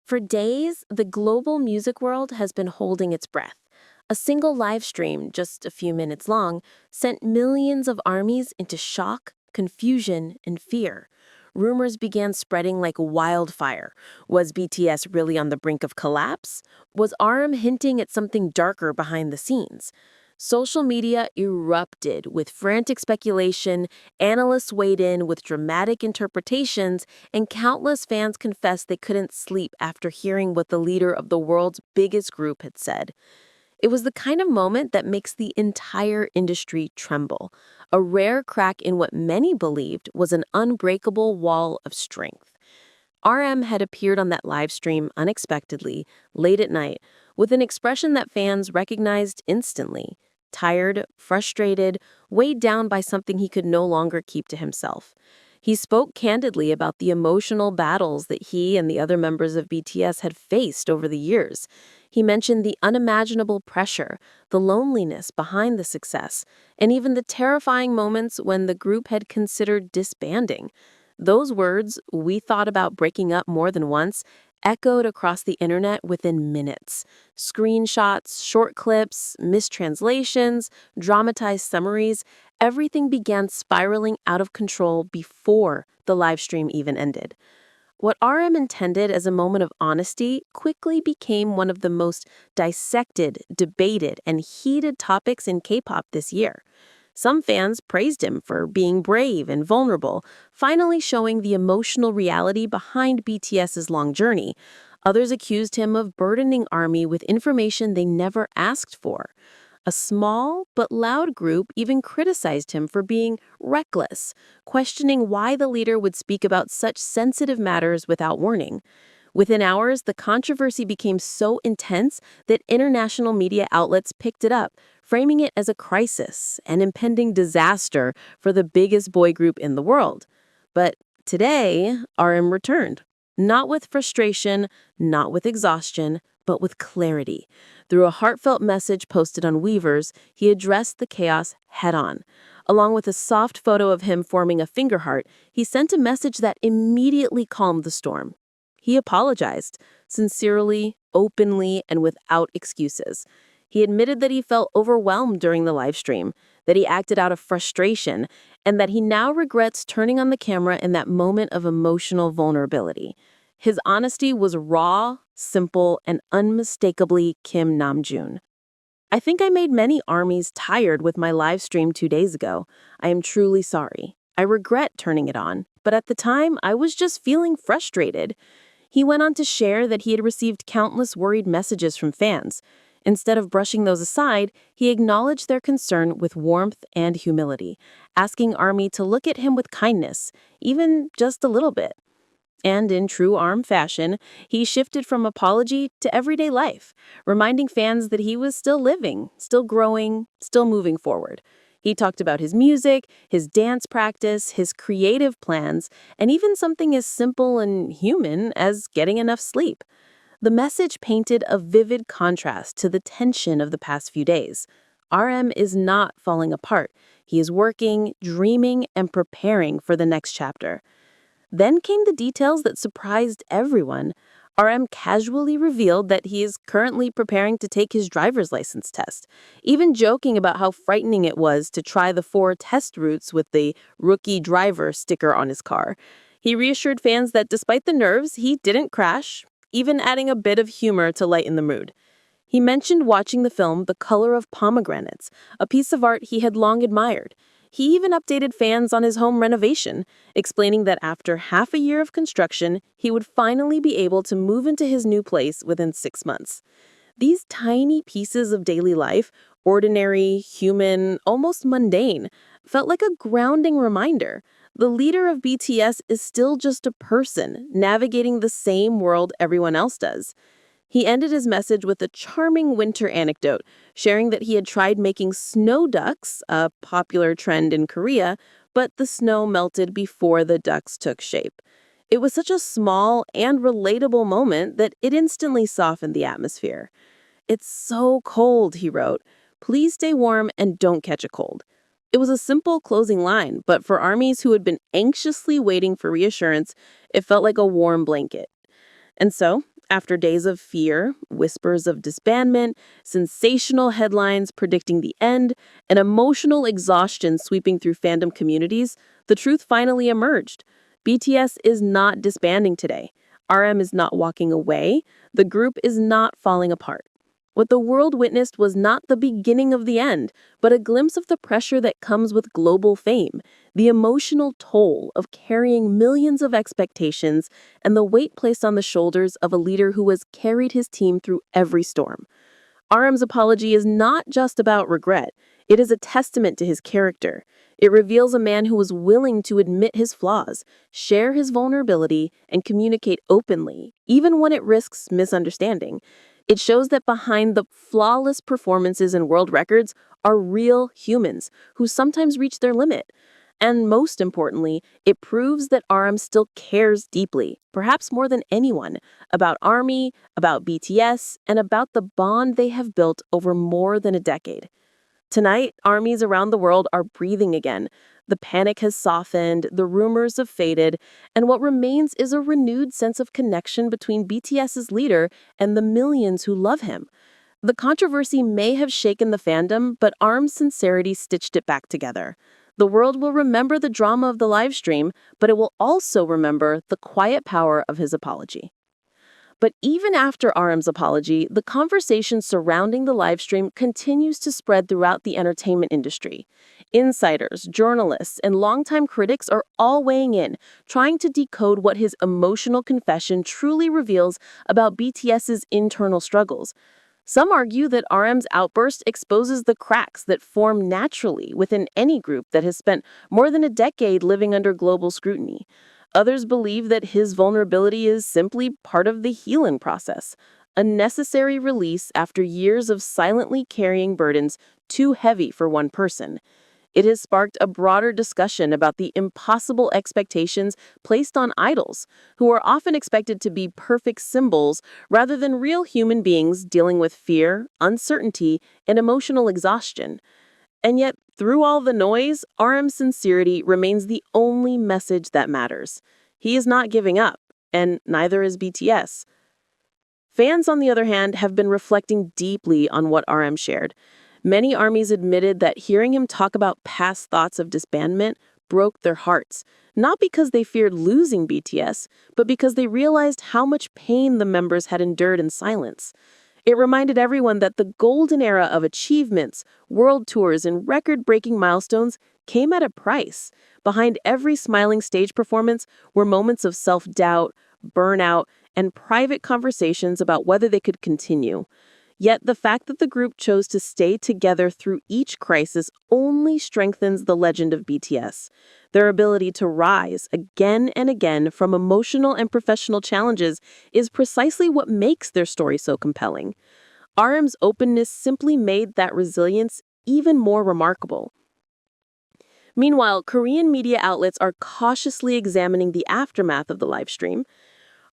For days, the global music world has been holding its breath. A single live stream, just a few minutes long, sent millions of armies into shock, confusion, and fear. Rumors began spreading like wildfire. Was BTS really on the brink of collapse? Was RM hinting at something darker behind the scenes? Social media erupted with frantic speculation, analysts weighed in with dramatic interpretations, and countless fans confessed they couldn't sleep after hearing what the leader of the world's biggest group had said. It was the kind of moment that makes the entire industry tremble, a rare crack in what many believed was an unbreakable wall of strength. RM had appeared on that live stream unexpectedly, late at night, with an expression that fans recognized instantly: tired, frustrated, weighed down by something he could no longer keep to himself. He spoke candidly about the emotional battles that he and the other members of BTS had faced over the years. He mentioned the unimaginable pressure, the loneliness behind the success, and even the terrifying moments when the group had considered disbanding. Those words, "we thought about breaking up more than once," echoed across the internet within minutes. Screenshots, short clips, mistranslations, dramatized summaries, everything began spiraling out of control before the live stream even ended. What RM intended as a moment of honesty quickly became one of the most dissected, debated, and heated topics in K-pop this year. Some fans praised him for being brave and vulnerable, finally showing the emotional reality behind BTS's long journey. Others accused him of burdening ARMY with information they never asked for. A small but loud group even criticized him for being reckless, questioning why the leader would speak about such sensitive matters without warning. Within hours, the controversy became so intense that international media outlets picked it up, framing it as a crisis, an impending disaster for the biggest boy group in the world. But today, RM returned. Not with frustration, not with exhaustion, but with clarity. Through a heartfelt message posted on Weavers, he addressed the chaos head-on. Along with a soft photo of him forming a finger heart, he sent a message that immediately calmed the storm. He apologized, sincerely, openly, and without excuses. He admitted that he felt overwhelmed during the live stream, that he acted out of frustration, and that he now regrets turning on the camera in that moment of emotional vulnerability. His honesty was raw, simple, and unmistakably Kim Namjoon. "I think I made many armies tired with my live stream 2 days ago. I am truly sorry. I regret turning it on, but at the time, I was just feeling frustrated." He went on to share that he had received countless worried messages from fans. Instead of brushing those aside, he acknowledged their concern with warmth and humility, asking ARMY to look at him with kindness, even just a little bit. And in true ARM fashion, he shifted from apology to everyday life, reminding fans that he was still living, still growing, still moving forward. He talked about his music, his dance practice, his creative plans, and even something as simple and human as getting enough sleep. The message painted a vivid contrast to the tension of the past few days. RM is not falling apart. He is working, dreaming, and preparing for the next chapter. Then came the details that surprised everyone. RM casually revealed that he is currently preparing to take his driver's license test, even joking about how frightening it was to try the 4 test routes with the "rookie driver" sticker on his car. He reassured fans that despite the nerves, he didn't crash, even adding a bit of humor to lighten the mood. He mentioned watching the film The Color of Pomegranates, a piece of art he had long admired. He even updated fans on his home renovation, explaining that after half a year of construction, he would finally be able to move into his new place within 6 months. These tiny pieces of daily life, ordinary, human, almost mundane, felt like a grounding reminder. The leader of BTS is still just a person, navigating the same world everyone else does. He ended his message with a charming winter anecdote, sharing that he had tried making snow ducks, a popular trend in Korea, but the snow melted before the ducks took shape. It was such a small and relatable moment that it instantly softened the atmosphere. "It's so cold," he wrote. "Please stay warm and don't catch a cold." It was a simple closing line, but for armies who had been anxiously waiting for reassurance, it felt like a warm blanket. And so, After days of fear, whispers of disbandment, sensational headlines predicting the end, and emotional exhaustion sweeping through fandom communities, the truth finally emerged. BTS is not disbanding today. RM is not walking away. The group is not falling apart. What the world witnessed was not the beginning of the end, but a glimpse of the pressure that comes with global fame, the emotional toll of carrying millions of expectations, and the weight placed on the shoulders of a leader who has carried his team through every storm. RM's apology is not just about regret, it is a testament to his character. It reveals a man who was willing to admit his flaws, share his vulnerability, and communicate openly, even when it risks misunderstanding. It shows that behind the flawless performances and world records are real humans who sometimes reach their limit. And most importantly, it proves that RM still cares deeply, perhaps more than anyone, about ARMY, about BTS, and about the bond they have built over more than a decade. Tonight, armies around the world are breathing again. The panic has softened, the rumors have faded, and what remains is a renewed sense of connection between BTS's leader and the millions who love him. The controversy may have shaken the fandom, but ARM's sincerity stitched it back together. The world will remember the drama of the live stream, but it will also remember the quiet power of his apology. But even after RM's apology, the conversation surrounding the live stream continues to spread throughout the entertainment industry. Insiders, journalists, and longtime critics are all weighing in, trying to decode what his emotional confession truly reveals about BTS's internal struggles. Some argue that RM's outburst exposes the cracks that form naturally within any group that has spent more than a decade living under global scrutiny. Others believe that his vulnerability is simply part of the healing process, a necessary release after years of silently carrying burdens too heavy for one person. It has sparked a broader discussion about the impossible expectations placed on idols, who are often expected to be perfect symbols rather than real human beings dealing with fear, uncertainty, and emotional exhaustion. And yet, through all the noise, RM's sincerity remains the only message that matters. He is not giving up, and neither is BTS. Fans, on the other hand, have been reflecting deeply on what RM shared. Many armies admitted that hearing him talk about past thoughts of disbandment broke their hearts, not because they feared losing BTS, but because they realized how much pain the members had endured in silence. It reminded everyone that the golden era of achievements, world tours, and record-breaking milestones came at a price. Behind every smiling stage performance were moments of self-doubt, burnout, and private conversations about whether they could continue. Yet the fact that the group chose to stay together through each crisis only strengthens the legend of BTS. Their ability to rise again and again from emotional and professional challenges is precisely what makes their story so compelling. RM's openness simply made that resilience even more remarkable. Meanwhile, Korean media outlets are cautiously examining the aftermath of the live stream.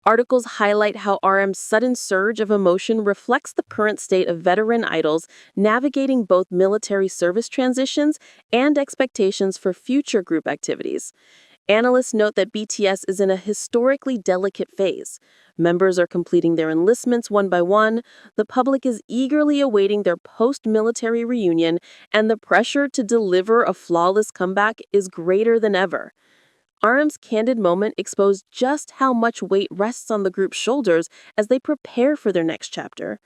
Articles highlight how RM's sudden surge of emotion reflects the current state of veteran idols navigating both military service transitions and expectations for future group activities. Analysts note that BTS is in a historically delicate phase. Members are completing their enlistments one by one, the public is eagerly awaiting their post-military reunion, and the pressure to deliver a flawless comeback is greater than ever. RM's candid moment exposed just how much weight rests on the group's shoulders as they prepare for their next chapter.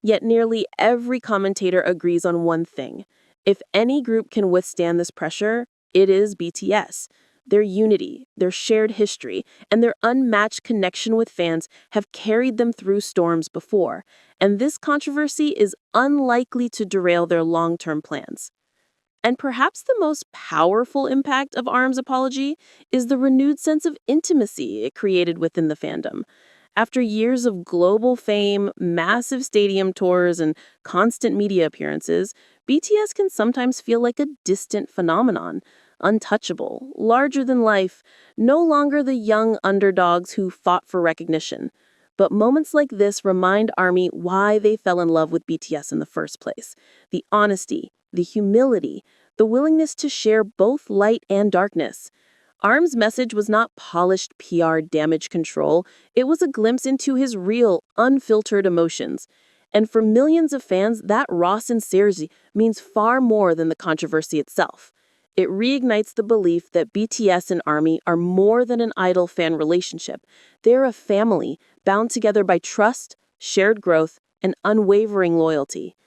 Yet nearly every commentator agrees on one thing. If any group can withstand this pressure, it is BTS. Their unity, their shared history, and their unmatched connection with fans have carried them through storms before, and this controversy is unlikely to derail their long-term plans. And perhaps the most powerful impact of RM's apology is the renewed sense of intimacy it created within the fandom. After years of global fame, massive stadium tours, and constant media appearances, BTS can sometimes feel like a distant phenomenon, untouchable, larger than life, no longer the young underdogs who fought for recognition. But moments like this remind ARMY why they fell in love with BTS in the first place. The honesty, the humility, the willingness to share both light and darkness. Arm's message was not polished PR damage control, it was a glimpse into his real, unfiltered emotions. And for millions of fans, that raw sincerity means far more than the controversy itself. It reignites the belief that BTS and ARMY are more than an idol fan relationship. They're a family bound together by trust, shared growth, and unwavering loyalty.